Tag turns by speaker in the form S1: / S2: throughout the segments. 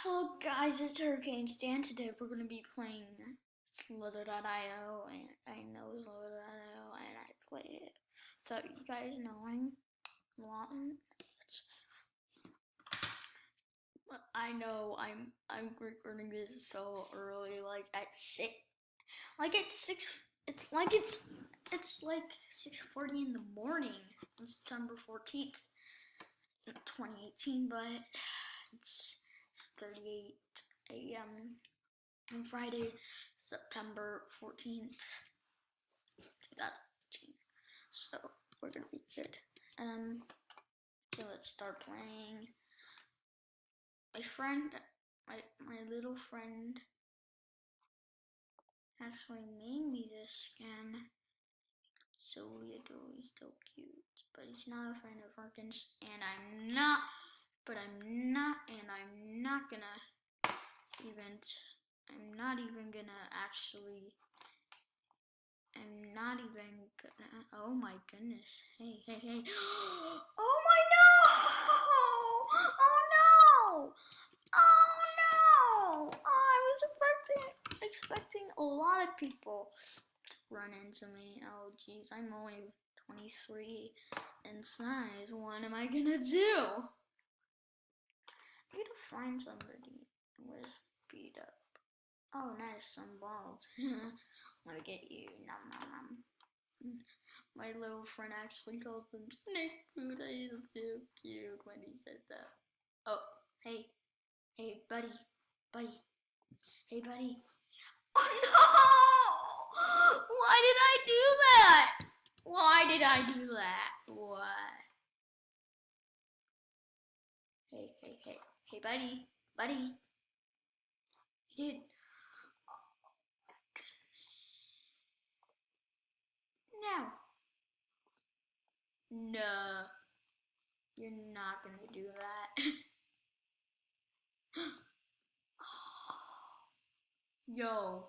S1: Hello guys, it's Hurricane Stan. Today we're going to be playing Slither.io, and I know Slither.io, and I played it without you guys knowing. I know I'm recording this so early, like at 6, it's like 6:40 in the morning on September 14th, 2018, but it's 38 a.m. on Friday, September 14th, 2018. So we're gonna be good. So let's start playing. My little friend actually made me this skin. So little, he's so cute, but he's not a friend of Harkins, and I'm not oh my goodness. Hey. Oh my no! Oh no! Oh no! I was expecting a lot of people to run into me. Oh geez, I'm only 23 in size. What am I gonna do? I need to find somebody who is beat up. Oh nice, some balls. Let me get you. Nom nom nom. My little friend actually calls them snake food. I was so cute when he said that. Oh, hey, buddy, hey, buddy. Oh no! Why did I do that? Why did I do that? Why? Hey, buddy. Dude. No, you're not gonna do that. Yo,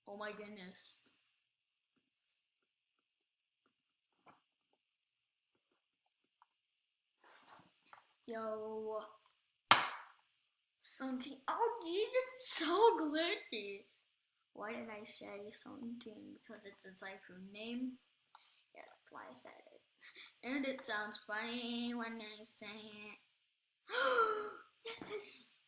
S1: oh my goodness. Yo, something. Oh, jeez, it's so glitchy. Why did I say something? Because it's a typhoon name. Yeah, that's why I said it. And it sounds funny when I say it. Yes!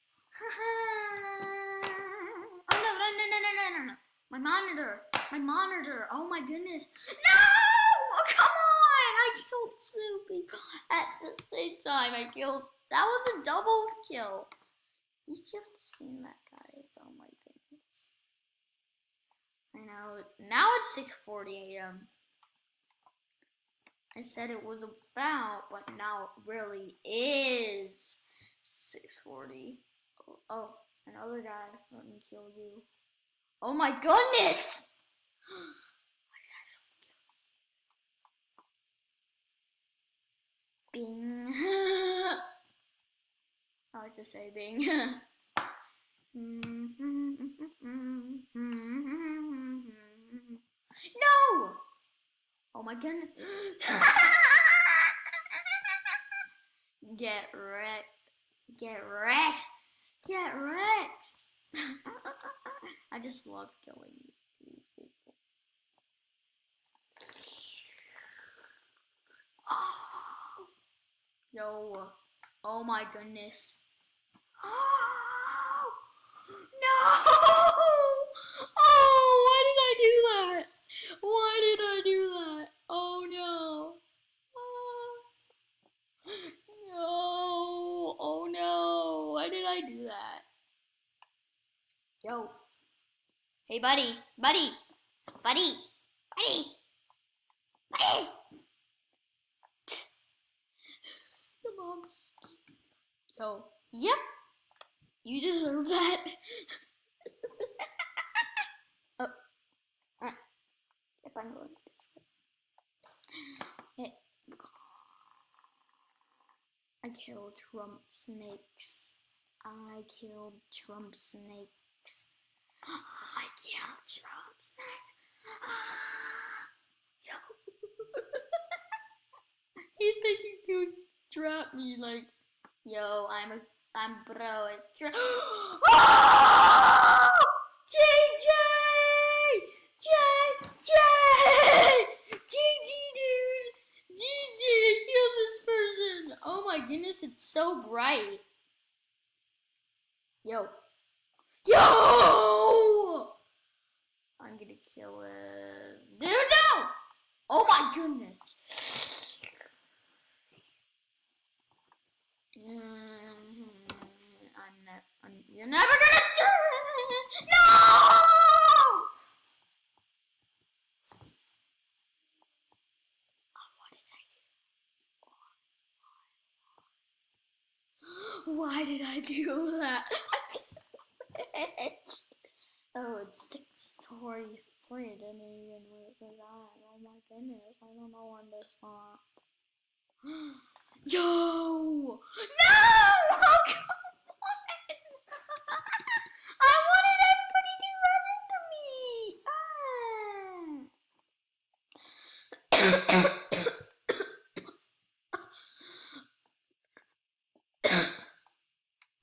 S1: Oh no. My monitor. Oh my goodness. No! Oh, come on! I killed Soupy at the same time. That was a double kill. You should have seen that, guys. Oh my goodness. I know. Now it's 6:40 a.m. I said it was about, but now it really is 6:40. Oh, another guy. Let me kill you. Oh my goodness! Bing. I like to say Bing. No! Oh my goodness. Get wrecked. I just love killing these people. Yo. Oh my goodness. Oh no! Oh, why did I do that? Oh no! No! Oh no! Why did I do that? Yo! Hey, buddy! Come on! Yo! Yep! You deserve that. Oh, yep, I'm going this way. Hey. I killed Trump snakes. I killed Trump snakes. Yo. He's thinking he could trap me like, yo, I'm pro. Oh! JJ! JJ! GG, dude! GG, I killed this person! Oh my goodness, it's so bright. Yo. Yo! I'm gonna kill him. Dude, no! Oh my goodness. You're never gonna do it! No! Why did I do that? Oh, it's 6:43. I didn't even wait for that. Oh my goodness. I don't know when to stop. Yo! No! Oh, come on! I wanted everybody to run into me.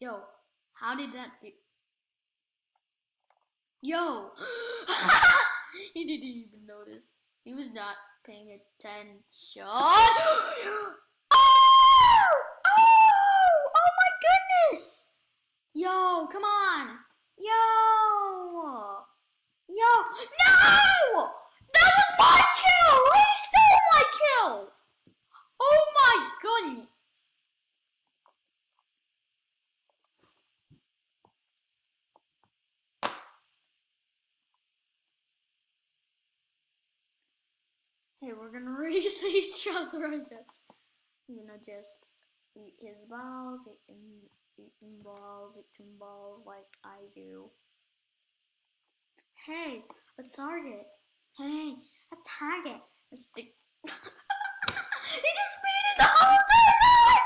S1: Yo, how did that do? Yo! He didn't even notice. He was not paying attention. Oh! Oh! Oh my goodness! Yo, come on! Yo! Yo! No! That was my kill! He stole my kill! Oh my goodness! Hey, we're gonna race each other, I guess. You know, just eat his balls, eating balls, eating balls like I do. Hey, a target. Hey, a target. A stick. He just beat it the whole time!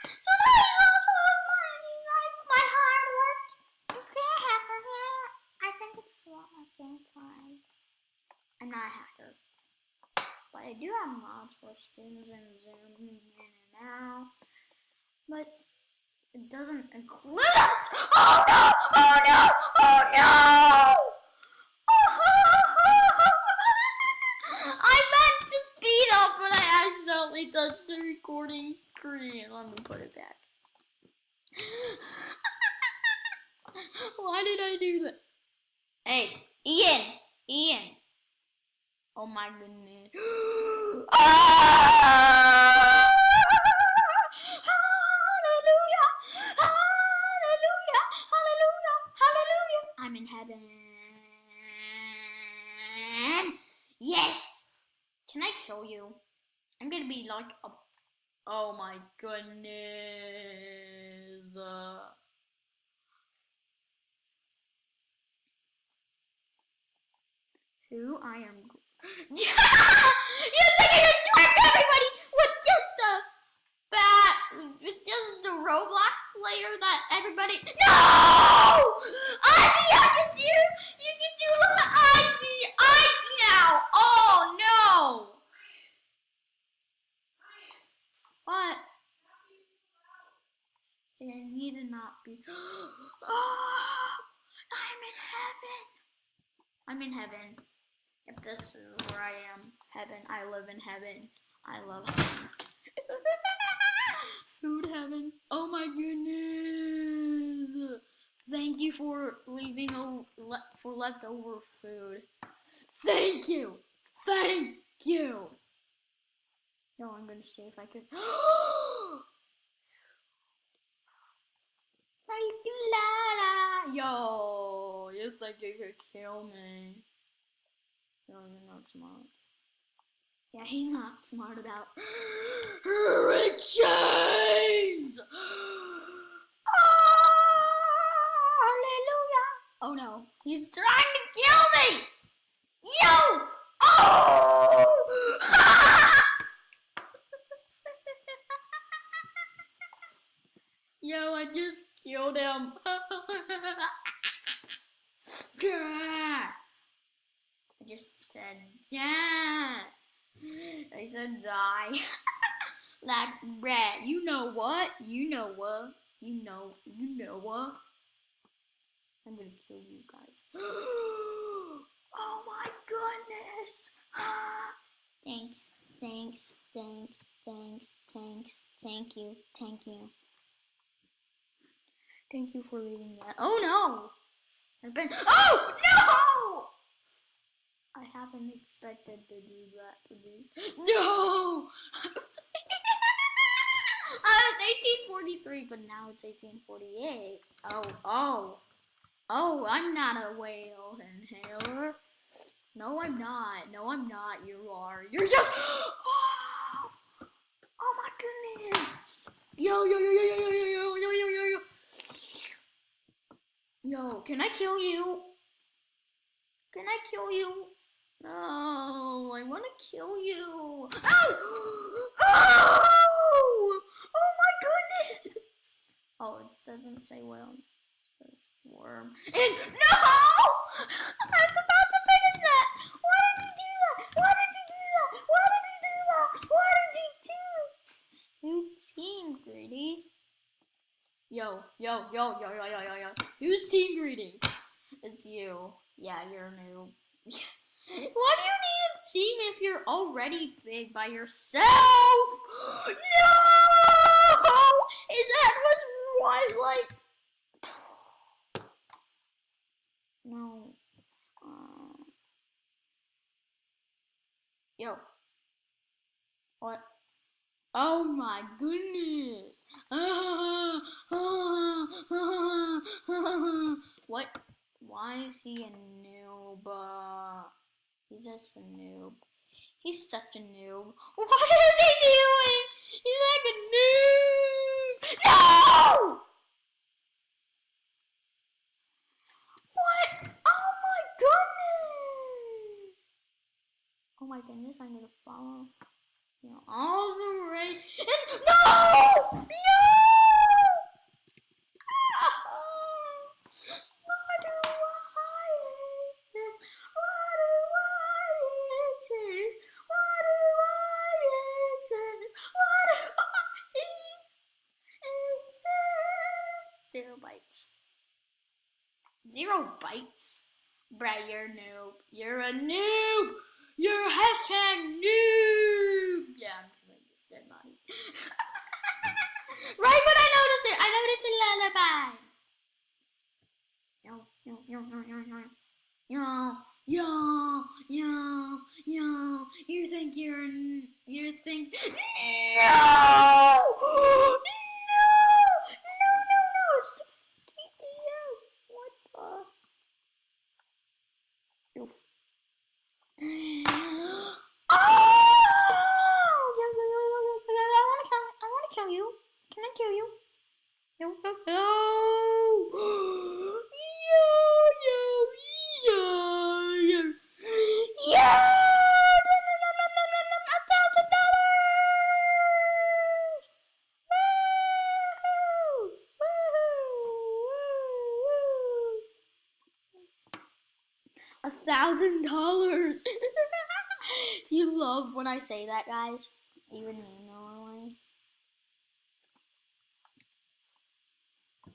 S1: So now he also has money. Like, my hard work is there, hacker. I think it's working fine. I'm not a hacker. But I do have mods for skins and zooming in and out. But it doesn't include. Oh no! Oh no! Oh no! I meant to speed up, but I accidentally touched the recording screen. Let me put it back. Why did I do that? Hey, Ian. Oh my goodness. Hallelujah! Hallelujah! Hallelujah! Hallelujah! I'm in heaven. Yes! Can I kill you? I'm gonna be like a... Oh my goodness. Who I am... You think you can trick everybody with just a Roblox player that everybody... No! I can do... You can do ice now! Oh no! What? I need to not be... Oh! I'm in heaven. If this is where I am, heaven. I live in heaven. I love heaven. Food heaven. Oh my goodness. Thank you for leaving for leftover food. Thank you. Thank you. No, I'm gonna see if I could. Yo, you think you could kill me? No, you're not smart. Yeah, he's not smart about hurricanes! Hallelujah! Oh no, he's trying to kill me! Yo! Oh! Yo, I just killed him. I just said, yeah. I said die. Like rat. You know what? You know what? You know what? I'm gonna kill you guys. Oh my goodness! Thanks. Thank you. Thank you for leaving that. Oh no! Oh no! I haven't expected to do that to me. No! I was 1843, but now it's 1848. Oh, I'm not a whale inhaler. No, I'm not. You are. You're just. Oh my goodness. Yo. Yo, can I kill you? No, I want to kill you. Oh! Oh my goodness! Oh, it doesn't say well. It says worm. And no! I was about to finish that. Why did you do that? You team greedy. Yo. Who's team greedy? It's you. Yeah, you're a noob. Why do you need a team if you're already big by yourself? No! Is that what's right? Like, no. Yo. What? Oh my goodness. What? Why is he a noob? He's just a noob. He's such a noob. What is he doing? He's like a noob. No! What? Oh my goodness, I'm gonna follow. You know, all the way. And no! Zero bites? Bruh, you're a noob. You're a noob! You're a hashtag noob! Yeah, I'm killing this dead body. Right when I noticed it! I noticed a lullaby! Yo. You think you think. No! No! What the? Oh! I wanna kill you. Can I kill you? Yo. $1,000. Do you love when I say that, guys? Even me, normally.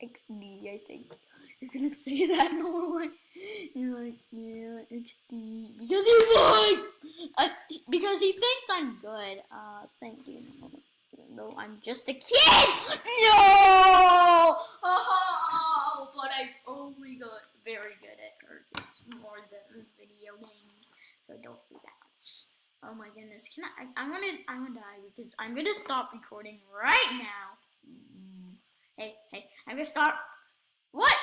S1: XD, I think you're gonna say that normally. You're like, yeah, XD, because because he thinks I'm good. Thank you. Even though I'm just a kid. No. Oh, but I only got very good at cartoons more than video games, so don't do that. Oh my goodness, can I'm gonna die because I'm gonna stop recording right now. Hey, I'm gonna stop. What?